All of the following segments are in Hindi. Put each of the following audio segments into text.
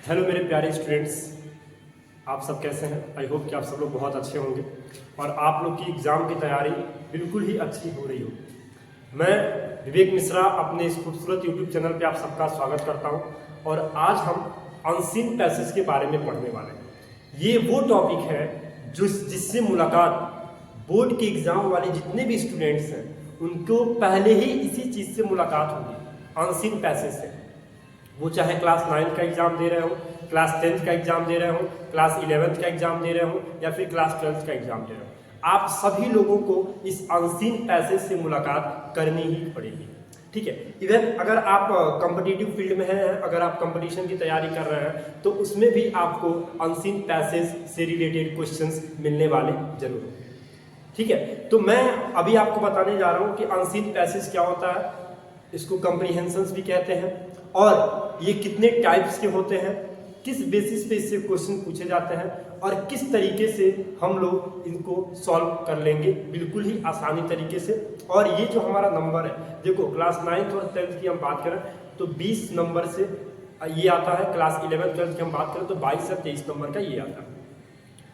हेलो मेरे प्यारे स्टूडेंट्स, आप सब कैसे हैं। आई होप कि आप सब लोग बहुत अच्छे होंगे और आप लोग की एग्ज़ाम की तैयारी बिल्कुल ही अच्छी हो रही हो। मैं विवेक मिश्रा अपने इस खूबसूरत यूट्यूब चैनल पे आप सबका स्वागत करता हूं और आज हम अनसीन पैसेज के बारे में पढ़ने वाले हैं। ये वो टॉपिक है जिससे मुलाकात बोर्ड के एग्ज़ाम वाले जितने भी स्टूडेंट्स हैं उनको पहले ही इसी चीज़ से मुलाकात होगी, अनसीन पैसेज से। वो चाहे क्लास 9 का एग्जाम दे रहे हो, क्लास 10th का एग्जाम दे रहे हो, क्लास 11th का एग्जाम दे रहे हो या फिर क्लास 12th का एग्जाम दे रहे हो, आप सभी लोगों को इस अनसीन पैसेज से मुलाकात करनी ही पड़ेगी। ठीक है। इवन अगर आप कॉम्पिटिटिव फील्ड में हैं, अगर आप कंपटीशन की तैयारी कर रहे हैं तो उसमें भी आपको अनसीन पैसेज से रिलेटेड क्वेश्चंस मिलने वाले जरूर हैं। ठीक है। तो मैं अभी आपको बताने जा रहा हूँ कि अनसीन पैसेज क्या होता है, इसको कॉम्प्रिहेंशंस भी कहते हैं और ये कितने टाइप्स के होते हैं, किस बेसिस पे इससे क्वेश्चन पूछे जाते हैं और किस तरीके से हम लोग इनको सॉल्व कर लेंगे बिल्कुल ही आसानी तरीके से। और ये जो हमारा नंबर है, देखो क्लास 9th और 10th की हम बात करें तो 20 नंबर से ये आता है, क्लास 11th 12th की हम बात करें तो 22 से 23 नंबर का ये आता है।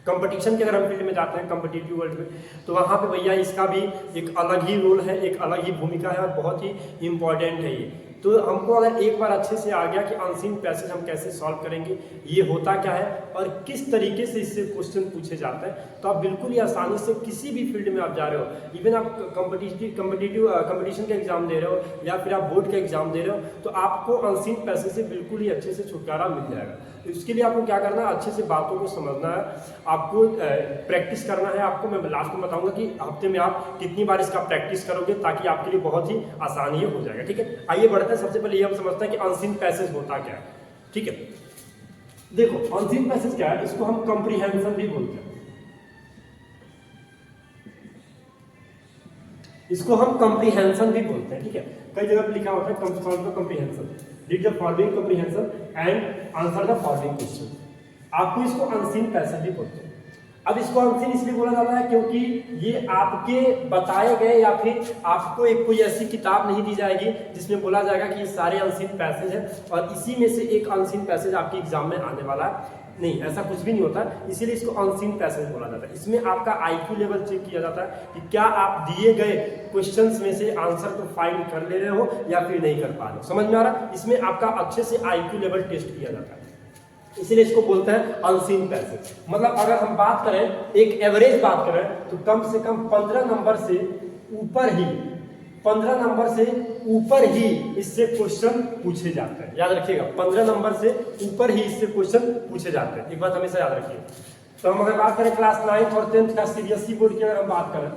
कंपटीशन के अगर हम फील्ड में जाते हैं, कॉम्पिटिटिव वर्ल्ड में, तो वहाँ पे भैया इसका भी एक अलग ही रोल है, एक अलग ही भूमिका है और बहुत ही इम्पॉर्टेंट है ये। तो हमको अगर एक बार अच्छे से आ गया कि अनसीन पैसेज हम कैसे सॉल्व करेंगे, ये होता क्या है और किस तरीके से इससे क्वेश्चन पूछे जाते हैं, तो आप बिल्कुल ही आसानी से किसी भी फील्ड में आप जा रहे हो, इवन आप कंपटीशन का एग्जाम दे रहे हो या फिर आप बोर्ड का एग्जाम दे रहे हो, तो आपको अनसीन पैसेज से बिल्कुल ही अच्छे से छुटकारा मिल जाएगा। तो इसके लिए आपको क्या करना है, अच्छे से बातों को समझना है, आपको प्रैक्टिस करना है। आपको मैं लास्ट में बताऊंगा कि हफ्ते में आप कितनी बार इसका प्रैक्टिस करोगे ताकि आपके लिए बहुत ही आसानी हो जाएगा। ठीक है। आइए बढ़ते हैं। सबसे पहले ये हम समझते हैं कि अनसीन पैसेज होता क्या है। ठीक है। देखो अनसीन पैसेज क्या है, इसको हम कॉम्प्रिहेंशन भी बोलते हैं। इसको हम कॉम्प्रिहेंशन भी बोलते हैं। ठीक है। कई जगह पे लिखा होता है comprehension, read the following comprehension and answer the following question. आपको इसको अनसीन पैसेज भी बोलते हैं। अब इसको अनसीन इसलिए बोला जाता है क्योंकि ये आपके बताए गए या फिर आपको एक कोई ऐसी किताब नहीं दी जाएगी जिसमें बोला जाएगा कि ये सारे अनसीन पैसेज हैं और इसी में से एक अनसीन पैसेज आपके एग्जाम में आने वाला है। नहीं, ऐसा कुछ भी नहीं होता, इसीलिए इसको अनसीन पैसेज बोला जाता है। इसमें आपका आईक्यू लेवल चेक किया जाता है कि क्या आप दिए गए क्वेश्चंस में से आंसर को फाइंड कर ले रहे हो या फिर नहीं कर पा रहे हो। समझ में आ रहा? इसमें आपका अच्छे से आईक्यू लेवल टेस्ट किया जाता है, इसीलिए इसको बोलते हैं अनसीन पैसेज। मतलब अगर हम बात करें, एक एवरेज बात करें, तो कम से कम 15 नंबर से ऊपर ही 15 नंबर से ऊपर ही इससे क्वेश्चन पूछे जाते हैं। याद रखिएगा, 15 नंबर से ऊपर ही इससे क्वेश्चन पूछे जाते हैं। एक बात हमेशा याद रखिए। तो हम अगर बात करें क्लास 9th और 10th का सीबीएसई बोर्ड की अगर हम बात करें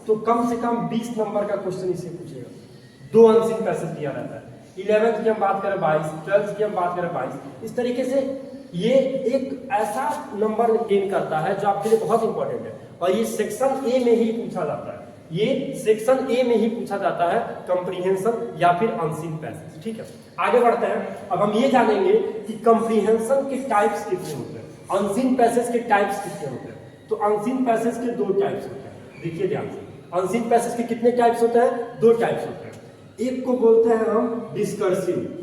तो कम से कम 20 नंबर का क्वेश्चन इससे पूछेगा। 2 अनसीन पैसेज दिया रहता है। 11th की हम बात करें 22, 12th की हम बात करें 22। इस तरीके से ये एक ऐसा नंबर गेन करता है जो आपके लिए बहुत इंपॉर्टेंट है और ये सेक्शन ए में ही पूछा जाता है। ये सेक्शन ए में ही पूछा जाता है, कॉम्प्रिहेंशन या फिर अनसीन पैसेज। ठीक है। आगे बढ़ते हैं। अब हम ये जानेंगे कि कॉम्प्रिहेंशन के टाइप्स कितने होते हैं, अनसीन पैसेज के टाइप्स कितने होते हैं। तो अनसीन पैसेज के 2 टाइप्स होते हैं। देखिए ध्यान से, अनसीन पैसेज के कितने टाइप्स होते हैं? 2 टाइप्स होते हैं। एक को बोलते हैं हम डिस्कर्सिव,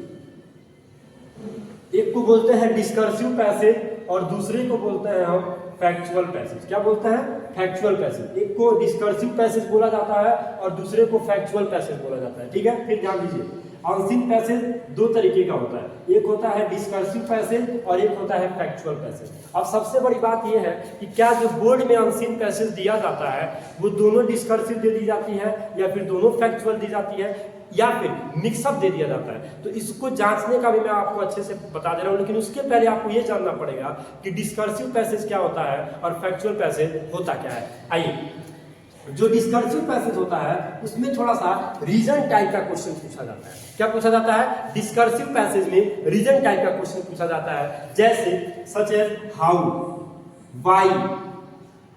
एक को बोलते हैं डिस्कर्सिव पैसेज और दूसरे को बोलते हैं हम फैक्चुअल पैसेज। क्या बोलते हैं? Factual passage. एक को डिस्कर्सिव पैसेज बोला जाता है और दूसरे को फैक्चुअल पैसेज बोला जाता है। ठीक है। फिर ध्यान दीजिए, अनसीन पैसेज 2 तरीके का होता है, एक होता है डिस्कर्सिव पैसेज और एक होता है फैक्चुअल पैसेज। अब सबसे बड़ी बात यह है कि क्या जो बोर्ड में अनसीन पैसेज दिया जाता है वो दोनों डिस्कर्सिव दे दी जाती है या फिर दोनों फैक्चुअल दी जाती है या फिर मिक्सअप दे दिया जाता है। तो इसको जांचने का भी मैं आपको अच्छे से बता दे रहा हूं, लेकिन उसके पहले आपको यह जानना पड़ेगा कि डिस्कर्सिव पैसेज क्या होता है और फैक्चुअल पैसेज होता क्या है। आइए, जो डिस्कर्सिव पैसेज होता है उसमें थोड़ा सा रीजन टाइप का क्वेश्चन पूछा जाता है। क्या पूछा जाता है? डिस्कर्सिव पैसेज में रीजन टाइप का क्वेश्चन पूछा जाता है, जैसे such as how, why,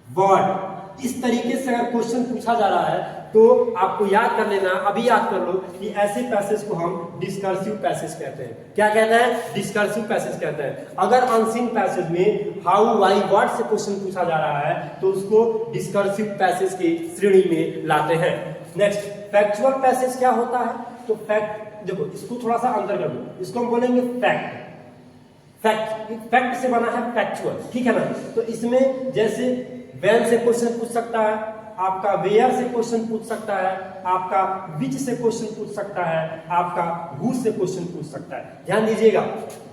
what. इस तरीके से अगर क्वेश्चन पूछा जा रहा है तो आपको याद कर लेना, अभी याद कर लो कि ऐसे पैसेज को हम डिस्कर्सिव पैसेज कहते हैं। क्या कहते हैं? डिस्कर्सिव पैसेज कहते हैं। अगर अनसीन पैसेज में हाउ, व्हाई, व्हाट से क्वेश्चन पूछा जा रहा है तो उसको डिस्कर्सिव पैसेज की श्रेणी में लाते हैं। नेक्स्ट, फैक्चुअल पैसेज क्या होता है? तो फैक्ट, देखो इसको थोड़ा सा अंदर कर लो, इसको हम बोलेंगे फैक्ट। फैक्ट से बना है फैक्चुअल, ठीक है ना। तो इसमें जैसे व्हेन से क्वेश्चन पूछ सकता है, आपका वेयर से क्वेश्चन पूछ सकता है, आपका विच से क्वेश्चन पूछ सकता है, आपका हु से क्वेश्चन पूछ सकता है। ध्यान दीजिएगा,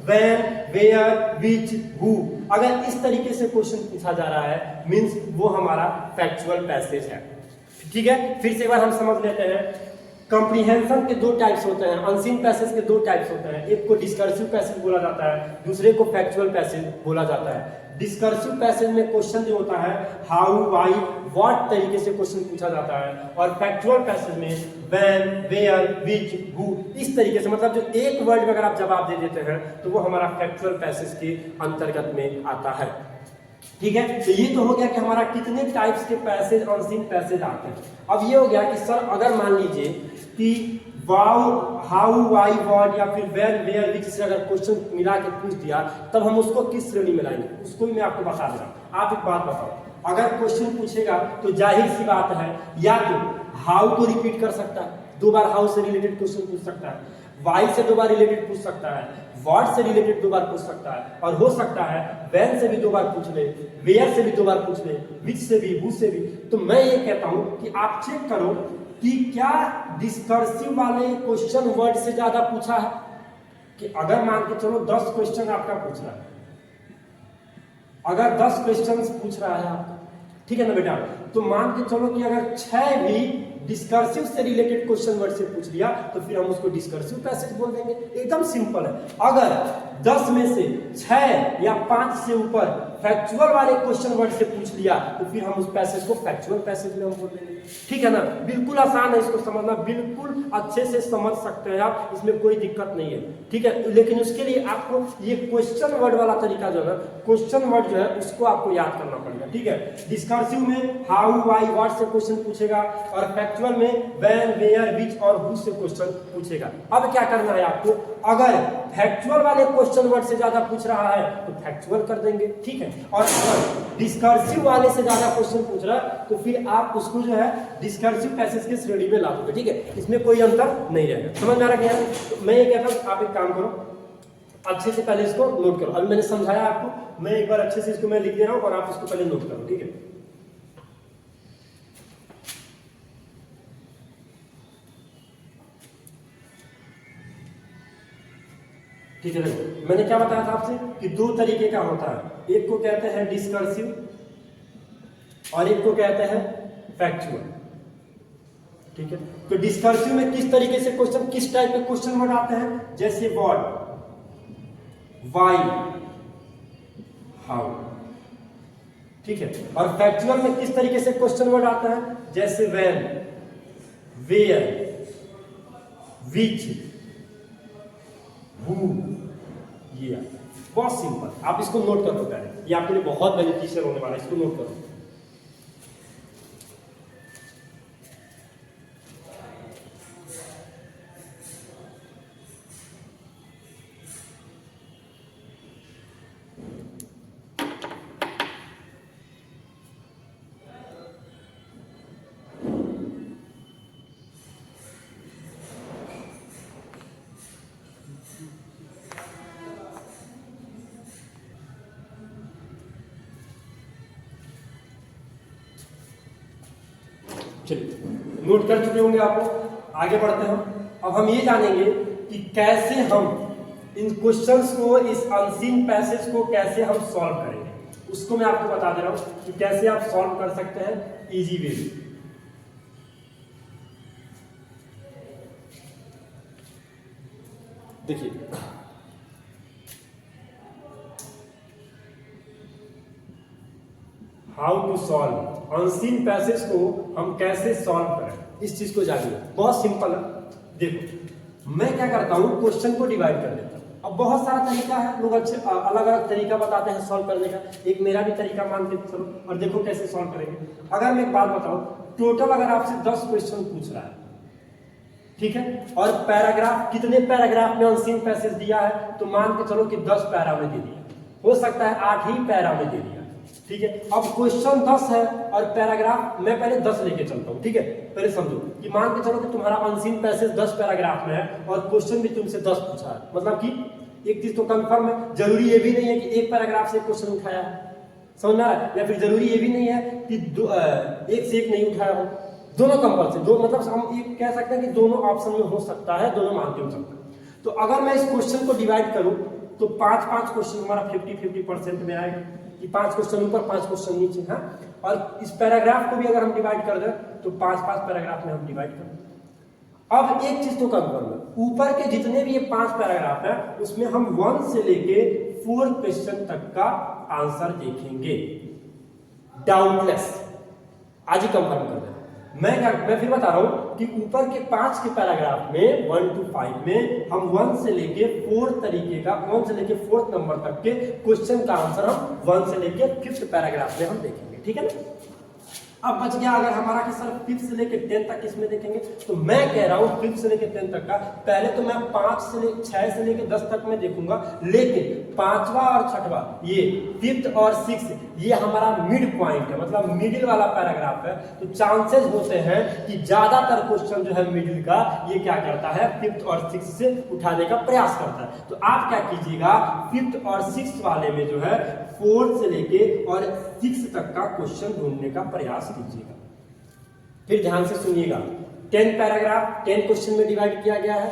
व्हेन, वेयर, विच, हु, अगर इस तरीके से क्वेश्चन पूछा जा रहा है मींस वो हमारा फैक्चुअल पैसेज है, ठीक है। फिर से एक बार हम समझ लेते हैं। कॉम्प्रिहेंशन के दो टाइप्स होते हैं, अनसीन पैसेज के दो टाइप्स होते हैं। एक को डिस्कर्सिव पैसेज बोला जाता है, दूसरे को फैक्चुअल पैसेज बोला जाता है। डिस्कर्सिव पैसेज में क्वेश्चन जो होता है हाउ, व्हाई, व्हाट तरीके से क्वेश्चन पूछा जाता है, और फैक्चुअल पैसेज में व्हेन, वेयर, विच, हु, इस तरीके से, मतलब जो एक वर्ड में अगर आप जवाब दे देते हैं तो वो हमारा फैक्चुअल पैसेज के अंतर्गत में आता है, ठीक है। तो ये तो हो गया कि हमारा कितने टाइप्स के पैसेज, अनसीन पैसेज आते हैं। अब ये हो गया कि सर अगर मान लीजिए कि वाउ, हाउ, वाई, व्हाट या फिर व्हेन, वेयर, विच से अगर क्वेश्चन मिला के पूछ दिया तब हम उसको किस श्रेणी में लाएंगे, उसको भी मैं आपको बता दे रहा हूं। आप एक बात बताओ, अगर क्वेश्चन पूछेगा तो जाहिर सी बात है या तो हाउ को रिपीट कर सकता है, 2 बार हाउ से रिलेटेड क्वेश्चन पूछ सकता है, वाई से 2 बार रिलेटेड पूछ सकता है, व्हाट से रिलेटेड 2 बार पूछ सकता है, और हो सकता है व्हेन से भी 2 बार पूछ ले, वेयर से भी 2 बार पूछ ले, विच से भी, हु से भी। तो मैं ये कहता हूं कि आप चेक करो कि क्या डिस्कर्सिव वाले क्वेश्चन वर्ड से ज्यादा पूछा है। कि अगर मान के चलो 10 क्वेश्चन आपका पूछ रहा है, अगर 10 क्वेश्चन पूछ रहा है आपका, ठीक है ना बेटा, तो मान के चलो कि अगर 6 भी डिस्कर्सिव से रिलेटेड क्वेश्चन वर्ड से पूछ लिया तो फिर हम उसको डिस्कर्सिव पैसेज बोल देंगे। एकदम सिंपल है। अगर 10 में से 6 या 5 से ऊपर फैक्चुअल वाले क्वेश्चन वर्ड से पूछ लिया तो फिर हम उस पैसेज को फैक्चुअल पैसेज में हम बोल देंगे, ठीक है ना। बिल्कुल आसान है इसको समझना, बिल्कुल अच्छे से समझ सकते हैं आप, इसमें कोई दिक्कत नहीं है, ठीक है। लेकिन उसके लिए आपको ये क्वेश्चन वर्ड वाला तरीका जो है, क्वेश्चन वर्ड जो है उसको आपको याद करना पड़ेगा, ठीक है। डिस्कर्सिव में हाउ, व्हाई, व्हाट से क्वेश्चन पूछेगा, और फैक्चुअल में व्हेन, वेयर, विच और हु से क्वेश्चन पूछेगा। अब क्या करना है आपको, अगर फैक्चुअल वाले क्वेश्चन वर्ड से ज्यादा पूछ रहा है तो फैक्चुअल कर देंगे, ठीक है। और अगर डिस्कर्सिव वाले से ज्यादा क्वेश्चन पूछ रहा है तो फिर आप उसको जो है डिस्कर्सिव पैसेज के श्रेणी में ला दोगे, ठीक है। इसमें कोई अंतर नहीं रहेगा। समझ में आ रहा है? तो मैं ये कहता हूं आप एक काम करो, अच्छे से पहले इसको नोट करो। अभी मैंने समझाया आपको, मैं एक बार अच्छे से इसको मैं लिख दे रहा हूं और आप इसको पहले नोट करो, ठीक है। ठीक है, देखो मैंने क्या बताया था आपसे कि 2 तरीके का होता है, एक को कहते हैं डिस्कर्सिव और एक को कहते हैं फैक्चुअल, ठीक है। तो डिस्कर्सिव में किस तरीके से क्वेश्चन, किस टाइप के क्वेश्चन वर्ड आते हैं, जैसे व्हाट, व्हाई, हाउ, ठीक है। और फैक्चुअल में किस तरीके से क्वेश्चन वर्ड आता है, जैसे व्हेन, वेयर, विच, हु, ये बहुत सिंपल। आप इसको नोट कर लो पहले, ये आपके लिए बहुत बेनिफिशियल होने वाला है, इसको नोट करो। चलिए नोट कर चुके होंगे आप लोग, आगे बढ़ते हैं। अब हम ये जानेंगे कि कैसे हम इन क्वेश्चंस को, इस अनसीन पैसेज को कैसे हम सॉल्व करेंगे, उसको मैं आपको बता दे रहा हूं कि कैसे आप सॉल्व कर सकते हैं इजी वे में। देखिए how to solve unseen passage को हम कैसे सॉल्व करें, इस चीज को जानिए। बहुत सिंपल है। देखो मैं क्या करता हूं, क्वेश्चन को डिवाइड कर देता हूं। अब बहुत सारा तरीका है, लोग अच्छे अलग अलग तरीका बताते हैं सॉल्व करने का, एक मेरा भी तरीका मान के चलो और देखो कैसे सॉल्व करेंगे। अगर मैं एक बात बताऊं, टोटल अगर आपसे 10 क्वेश्चन पूछ रहा है, ठीक है, और पैराग्राफ, कितने पैराग्राफ में अनसीन पैसेज दिया है, तो मान के चलो कि 10 पैरा में दे दिया, हो सकता है 8 ही पैरा में दे दिया, ठीक है। अब क्वेश्चन 10 है और पैराग्राफ मैं पहले 10 लेके चलता हूं, ठीक है। पहले समझो कि मान के चलो कि तुम्हारा अनसीन पैसेज 10 पैराग्राफ में है और क्वेश्चन भी तुमसे 10 पूछा है, मतलब कि एक चीज तो कंफर्म है, जरूरी ये भी नहीं है कि एक पैराग्राफ से एक क्वेश्चन उठाया है, समझ में आ रहा है, या फिर जरूरी ये भी नहीं है कि एक से एक नहीं उठाया हो, दोनों कंपल्सरी, दो मतलब हम ये कह सकते हैं कि दोनों ऑप्शन में हो सकता है, दोनों मानते हो सकता है। तो अगर मैं इस क्वेश्चन को डिवाइड करूं तो 5-5 क्वेश्चन हमारा 50-50% में आएगा कि 5 क्वेश्चन ऊपर 5 क्वेश्चन नीचे, हाँ। और इस पैराग्राफ को भी अगर हम डिवाइड कर दें तो 5-5 पैराग्राफ में हम डिवाइड कर दें। अब एक चीज तो कंफर्म है, ऊपर के जितने भी ये 5 पैराग्राफ है उसमें हम 1 से लेके 4 क्वेश्चन तक का आंसर देखेंगे, डाउटलेस, आज ही कंफर्म कर दें। मैं फिर बता रहा हूं कि ऊपर के 5 के पैराग्राफ में 1 to 5 में हम 1 से लेके 4 तरीके का 1 से लेके 4th नंबर तक के क्वेश्चन का आंसर हम 1 से लेके 5th पैराग्राफ में हम देखेंगे, ठीक है ना। अब बच गया अगर हमारा कि सर 5th से लेके 10 तक इसमें देखेंगे, तो मैं कह रहा हूं 5th से लेके 10 तक का पहले तो मैं 6 से लेके 10 तक में देखूंगा, लेकिन 5वां और 6वां ये 5th और 6th ये हमारा मिड पॉइंट है, मतलब मिडिल वाला पैराग्राफ है, तो चांसेस होते हैं कि ज्यादातर क्वेश्चन जो है मिडिल का ये क्या करता है 5th और 6th से उठाने का प्रयास करता है। तो आप क्या कीजिएगा 5th और 6th वाले में जो है 4 से लेके और 6 तक का क्वेश्चन ढूंढने का प्रयास कीजिएगा। फिर ध्यान से सुनिएगा, 10 पैराग्राफ 10 क्वेश्चन में डिवाइड किया गया है,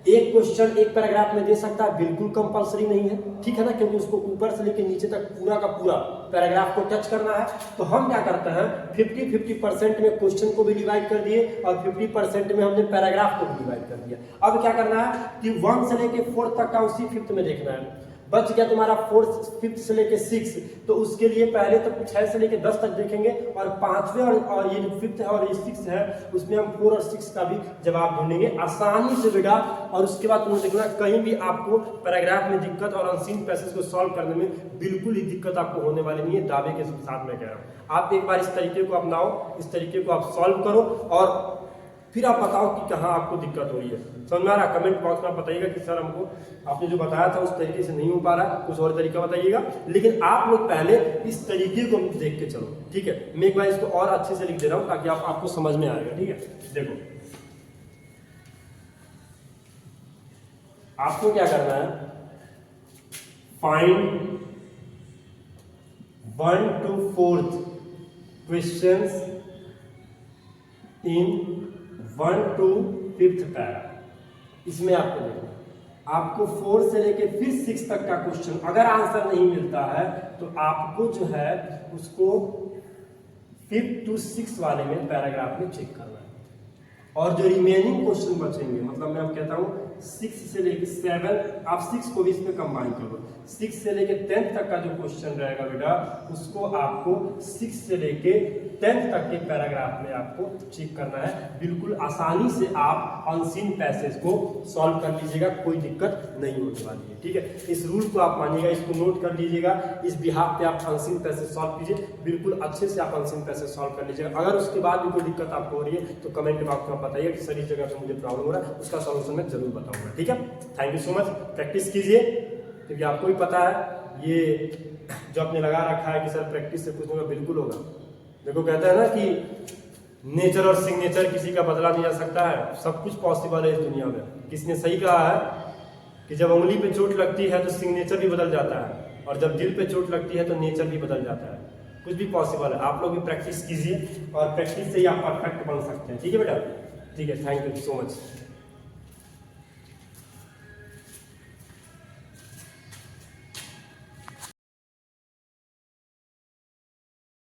एक क्वेश्चन एक पैराग्राफ में दे सकता है, बिल्कुल कंपलसरी नहीं है, ठीक है ना, क्योंकि उसको ऊपर से लेकर नीचे तक पूरा का पूरा पैराग्राफ को टच करना है। तो हम क्या करते हैं 50-50% में क्वेश्चन को भी डिवाइड कर दिए और 50% में हमने पैराग्राफ को भी डिवाइड कर दिया। अब क्या करना है कि 1 से लेके 4 तक का उसी 5th में देखना है। बच गया तुम्हारा 5th से लेके 6, तो उसके लिए पहले तो 6 से लेके 10 तक देखेंगे और 5वें और ये जो 5th है और ये 6th है उसमें हम 4 और 6 का भी जवाब ढूंढेंगे आसानी से बेटा। और उसके बाद तुम देखना कहीं भी आपको पैराग्राफ में दिक्कत और अनसीन पैसेज को सॉल्व करने में बिल्कुल ही दिक्कत आपको होने वाली नहीं है, दावे के साथ मैं कह रहा हूँ। आप एक बार इस तरीके को अपनाओ, इस तरीके को आप सॉल्व करो और फिर आप बताओ कि कहाँ आपको दिक्कत हो रही है। समझ में आ रहा, कमेंट बॉक्स में बताइएगा कि सर हमको आपने जो बताया था उस तरीके से नहीं हो पा रहा है, कुछ और तरीका बताइएगा। लेकिन आप लोग पहले इस तरीके को देख के चलो, ठीक है। मैं एक बार इसको और अच्छे से लिख दे रहा हूँ ताकि आपको समझ में आएगा, ठीक है। देखो आपको क्या करना है, find 1 to 4th questions in 1 to 5th para. इसमें आपको देखना, आपको 4 से लेके फिर 6 तक का क्वेश्चन अगर आंसर नहीं मिलता है तो आपको जो है उसको 5th to 6 वाले में पैराग्राफ में चेक करना है। और जो रिमेनिंग क्वेश्चन बचेंगे, मतलब मैं कहता हूँ 6 से लेके 7, आप 6 को भी इसमें कंबाइन कर लो, 6 से लेके 10th तक का जो क्वेश्चन रहेगा बेटा उसको आपको 6 से लेके 10th तक के पैराग्राफ में आपको चेक करना है। बिल्कुल आसानी से आप अनसीन पैसेज को सॉल्व कर लीजिएगा, कोई दिक्कत नहीं होने वाली है, ठीक है। इस रूल को आप मानिएगा, इसको नोट कर लीजिएगा, इस बिहाफ पे आप अनसीन पैसेज सॉल्व कीजिए, बिल्कुल अच्छे से आप अनसीन पैसेज सॉल्व कर लीजिएगा। अगर उसके बाद भी कोई दिक्कत आपको हो रही है तो कमेंट बॉक्स में बताइए कि सर इस जगह पे मुझे प्रॉब्लम हो रहा है, उसका सॉल्यूशन मैं जरूर बताऊंगा, ठीक है। Thank you so much, practice कीजिए क्योंकि आपको भी पता है ये जो आपने लगा रखा है कि सर प्रैक्टिस से कुछ नहीं बिल्कुल होगा। देखो कहते हैं ना कि नेचर और सिग्नेचर किसी का बदला नहीं जा सकता है, सब कुछ पॉसिबल है इस दुनिया में। किसी ने सही कहा है कि जब उंगली पे चोट लगती है तो सिग्नेचर भी बदल जाता है और जब दिल पे चोट लगती है तो नेचर भी बदल जाता है। कुछ भी पॉसिबल है, आप लोग भी प्रैक्टिस कीजिए और प्रैक्टिस से ही आप परफेक्ट बन सकते हैं, ठीक है बेटा, ठीक है। Thank you so much.